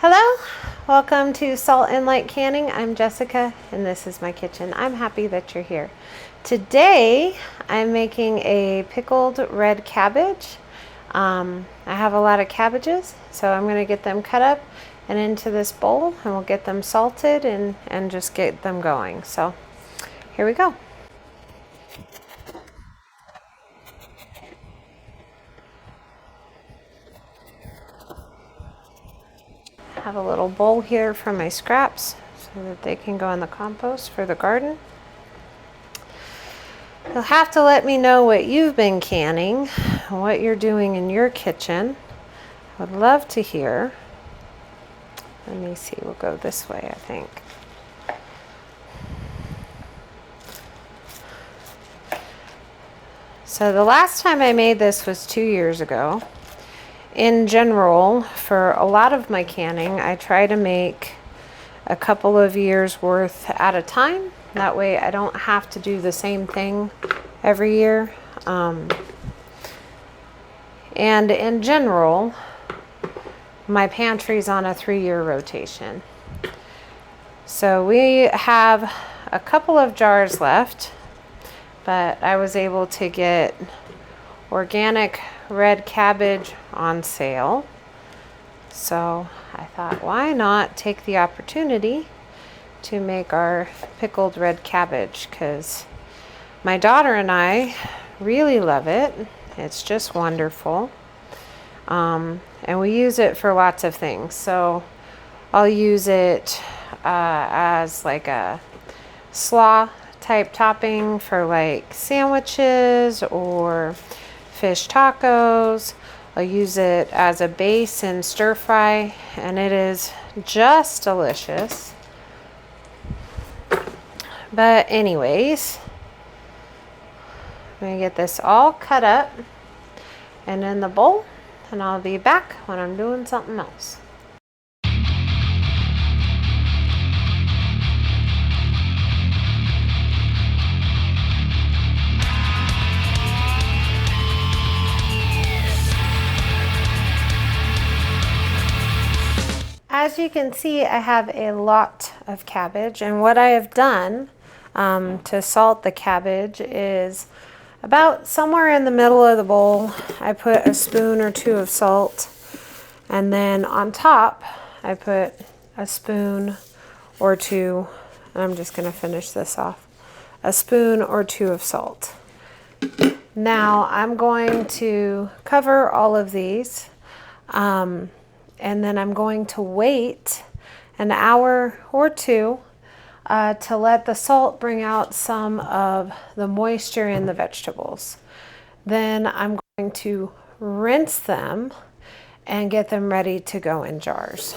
Hello, welcome to Salt and Light Canning. I'm Jessica and this is my kitchen. I'm happy that you're here. Today I'm making a pickled red cabbage. I have a lot of cabbages, so I'm going to get them cut up and into this bowl, and we'll get them salted and just get them going. So here we go. I have a little bowl here for my scraps so that they can go in the compost for the garden. You'll have to let me know what you've been canning, what you're doing in your kitchen. I would love to hear. Let me see, we'll go this way, I think. So the last time I made this was 2 years ago. In general, for a lot of my canning, I try to make a couple of years worth at a time. That way I don't have to do the same thing every year. And in general, my pantry's on a 3-year rotation. So we have a couple of jars left, but I was able to get organic red cabbage on sale. So I thought, why not take the opportunity to make our pickled red cabbage, because my daughter and I really love it. It's just wonderful. And we use it for lots of things. So I'll use it as like a slaw type topping for like sandwiches or fish tacos. I'll use it as a base in stir fry, and it is just delicious. But anyways, I'm gonna get this all cut up and in the bowl, and I'll be back when I'm doing something else. As you can see, I have a lot of cabbage, and what I have done to salt the cabbage is about somewhere in the middle of the bowl, I put a spoon or two of salt, and then on top, I put a spoon or two, and I'm just gonna finish this off, a spoon or two of salt. Now I'm going to cover all of these, and then I'm going to wait an hour or two to let the salt bring out some of the moisture in the vegetables. Then I'm going to rinse them and get them ready to go in jars.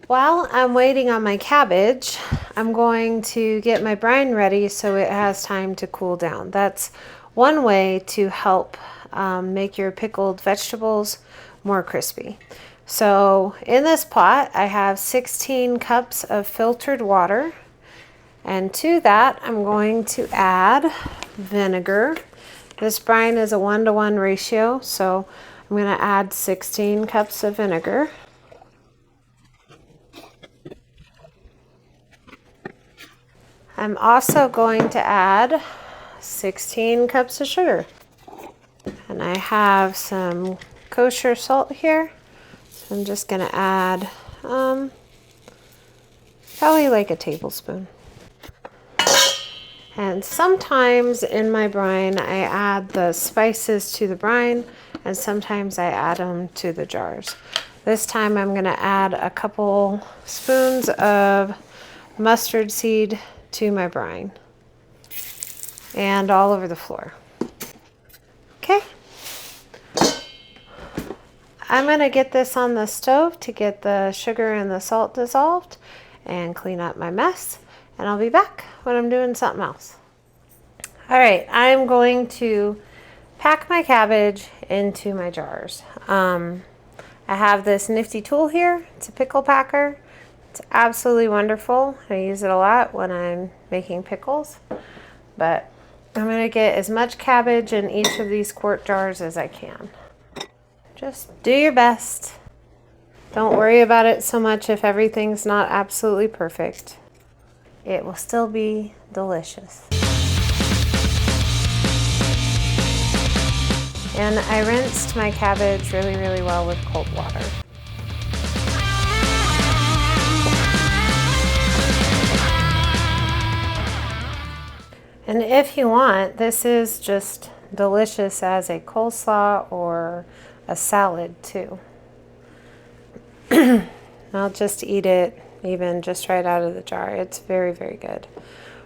While I'm waiting on my cabbage, I'm going to get my brine ready so it has time to cool down. That's one way to help make your pickled vegetables more crispy. So in this pot, I have 16 cups of filtered water. And to that, I'm going to add vinegar. This brine is a 1-to-1 ratio, so I'm going to add 16 cups of vinegar. I'm also going to add 16 cups of sugar. And I have some kosher salt here. So I'm just going to add probably like a tablespoon. And sometimes in my brine, I add the spices to the brine, and sometimes I add them to the jars. This time I'm going to add a couple spoons of mustard seed to my brine and all over the floor. Okay. I'm going to get this on the stove to get the sugar and the salt dissolved and clean up my mess, and I'll be back when I'm doing something else. All right, I'm going to pack my cabbage into my jars. I have this nifty tool here. It's a pickle packer. It's absolutely wonderful. I use it a lot when I'm making pickles, but I'm going to get as much cabbage in each of these quart jars as I can. Just do your best. Don't worry about it so much if everything's not absolutely perfect. It will still be delicious. And I rinsed my cabbage really, really well with cold water. And if you want, this is just delicious as a coleslaw or a salad too. I'll just eat it even just right out of the jar. It's very, very good.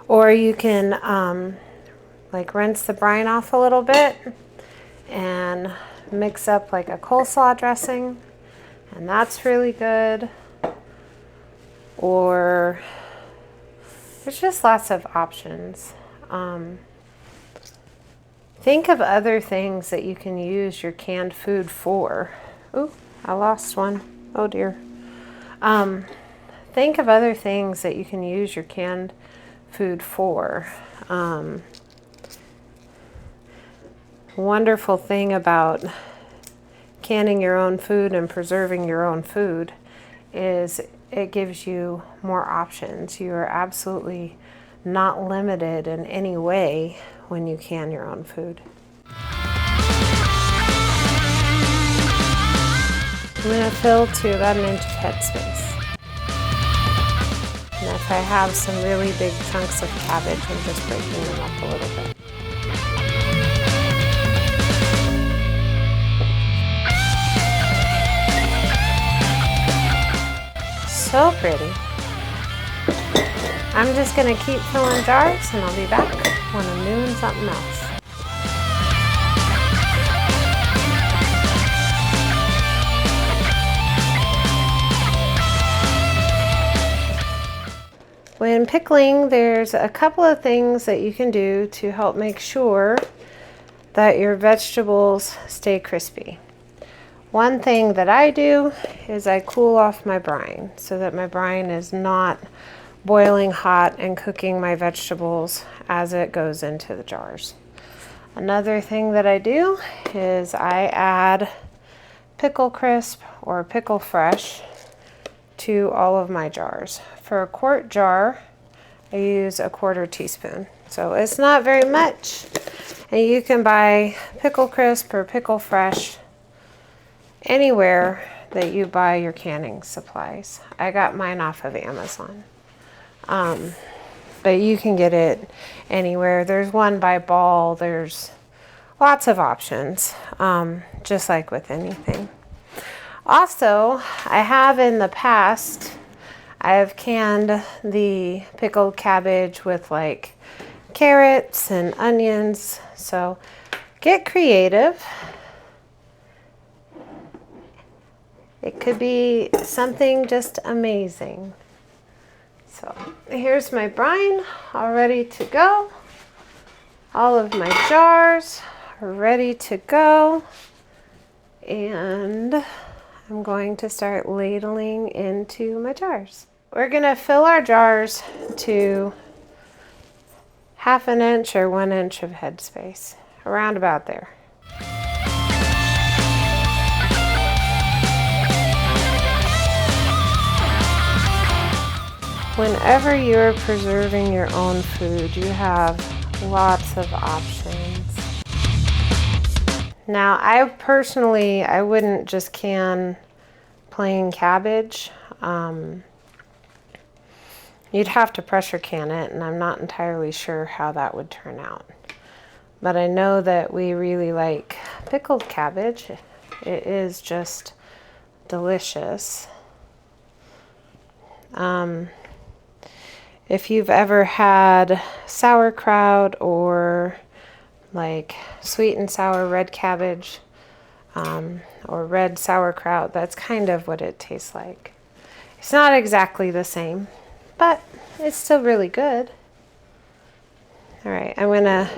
Or you can like rinse the brine off a little bit and mix up like a coleslaw dressing, and that's really good. Or there's just lots of options. Think of other things that you can use your canned food for. Ooh, I lost one. Oh dear. Think of other things that you can use your canned food for. Wonderful thing about canning your own food and preserving your own food is it gives you more options. You are absolutely not limited in any way when you can your own food. I'm going to fill to about 1 inch of headspace. And if I have some really big chunks of cabbage, I'm just breaking them up a little bit. So pretty. I'm just going to keep filling jars and I'll be back when I'm doing something else. When pickling, there's a couple of things that you can do to help make sure that your vegetables stay crispy. One thing that I do is I cool off my brine so that my brine is not boiling hot and cooking my vegetables as it goes into the jars. Another thing that I do is I add Pickle Crisp or Pickle Fresh to all of my jars. For a quart jar, I use 1/4 teaspoon. So it's not very much. And you can buy Pickle Crisp or Pickle Fresh anywhere that you buy your canning supplies. I got mine off of Amazon. But you can get it anywhere. There's one by ball. There's lots of options, just like with anything. Also, I have in the past, I have canned the pickled cabbage with like carrots and onions. So get creative. It could be something just amazing. So here's my brine all ready to go. All of my jars are ready to go. And I'm going to start ladling into my jars. We're gonna fill our jars to 1/2 inch or 1 inch of headspace, around about there. Whenever you're preserving your own food, you have lots of options. Now, I personally, I wouldn't just can plain cabbage. You'd have to pressure can it, and I'm not entirely sure how that would turn out. But I know that we really like pickled cabbage. It is just delicious. If you've ever had sauerkraut or like sweet and sour red cabbage or red sauerkraut, that's kind of what it tastes like. It's not exactly the same, but it's still really good. All right, I'm gonna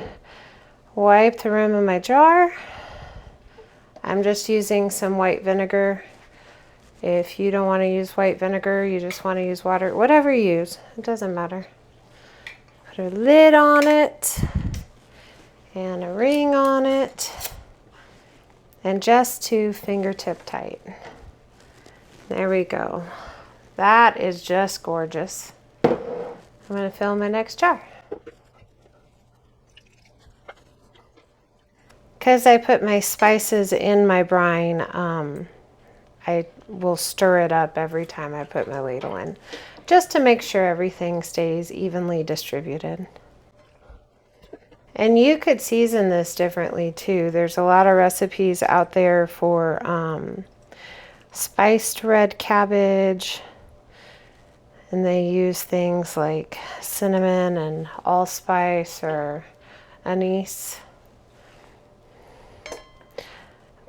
wipe the rim of my jar. I'm just using some white vinegar. If you don't want to use white vinegar, you just want to use water, whatever you use, it doesn't matter. Put a lid on it. and a ring on it, and just to fingertip tight. There we go. That is just gorgeous. I'm going to fill my next jar. Because I put my spices in my brine, I will stir it up every time I put my ladle in, just to make sure everything stays evenly distributed. And you could season this differently too. There's a lot of recipes out there for spiced red cabbage, and they use things like cinnamon and allspice or anise.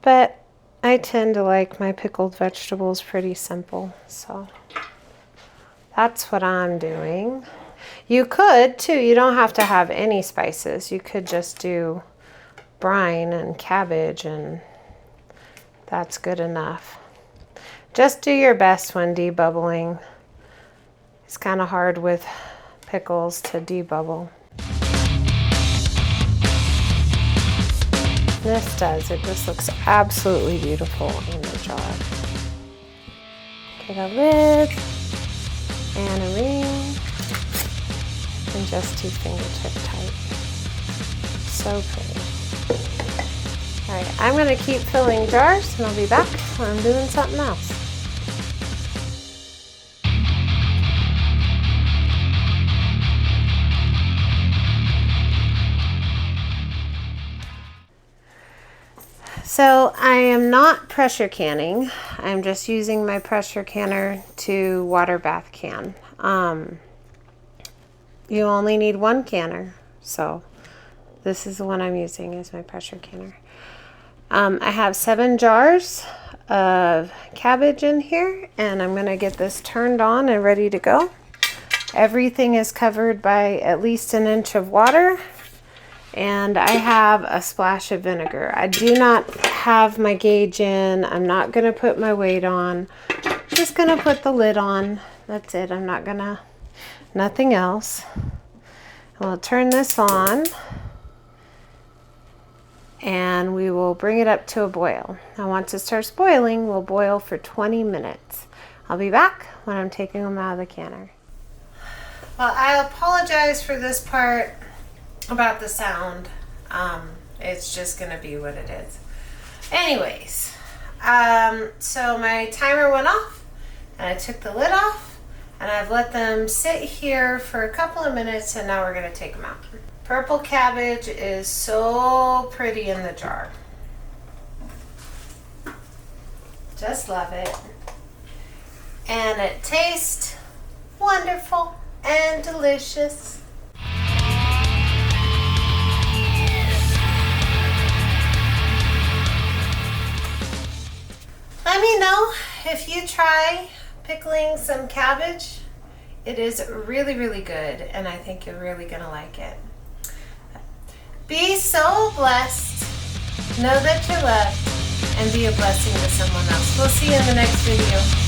But I tend to like my pickled vegetables pretty simple, so that's what I'm doing. You could too, you don't have to have any spices. You could just do brine and cabbage, and that's good enough. Just do your best when debubbling. It's kind of hard with pickles to debubble. This does, it just looks absolutely beautiful in the jar. Get a lid and a ring, and just to fingertip tight. So pretty. All right, I'm gonna keep filling jars, and I'll be back when I'm doing something else. So I am not pressure canning. I'm just using my pressure canner to water bath can. You only need one canner, so this is the one I'm using as my pressure canner. I have 7 jars of cabbage in here, and I'm gonna get this turned on and ready to go. Everything is covered by at least an inch of water. And I have a splash of vinegar. I do not have my gauge in. I'm not gonna put my weight on. Just gonna put the lid on. That's it. I'm not gonna, nothing else. I'll turn this on, and we will bring it up to a boil. Now once it starts boiling, we'll boil for 20 minutes. I'll be back when I'm taking them out of the canner. Well, I apologize for this part about the sound. It's just gonna be what it is. Anyways, so my timer went off, and I took the lid off, and I've let them sit here for a couple of minutes, and now we're gonna take them out. Purple cabbage is so pretty in the jar. Just love it. And it tastes wonderful and delicious. Let me know if you try pickling some cabbage. It is really, really good, and I think you're really gonna like it. Be so blessed. Know that you're loved, and be a blessing to someone else. We'll see you in the next video.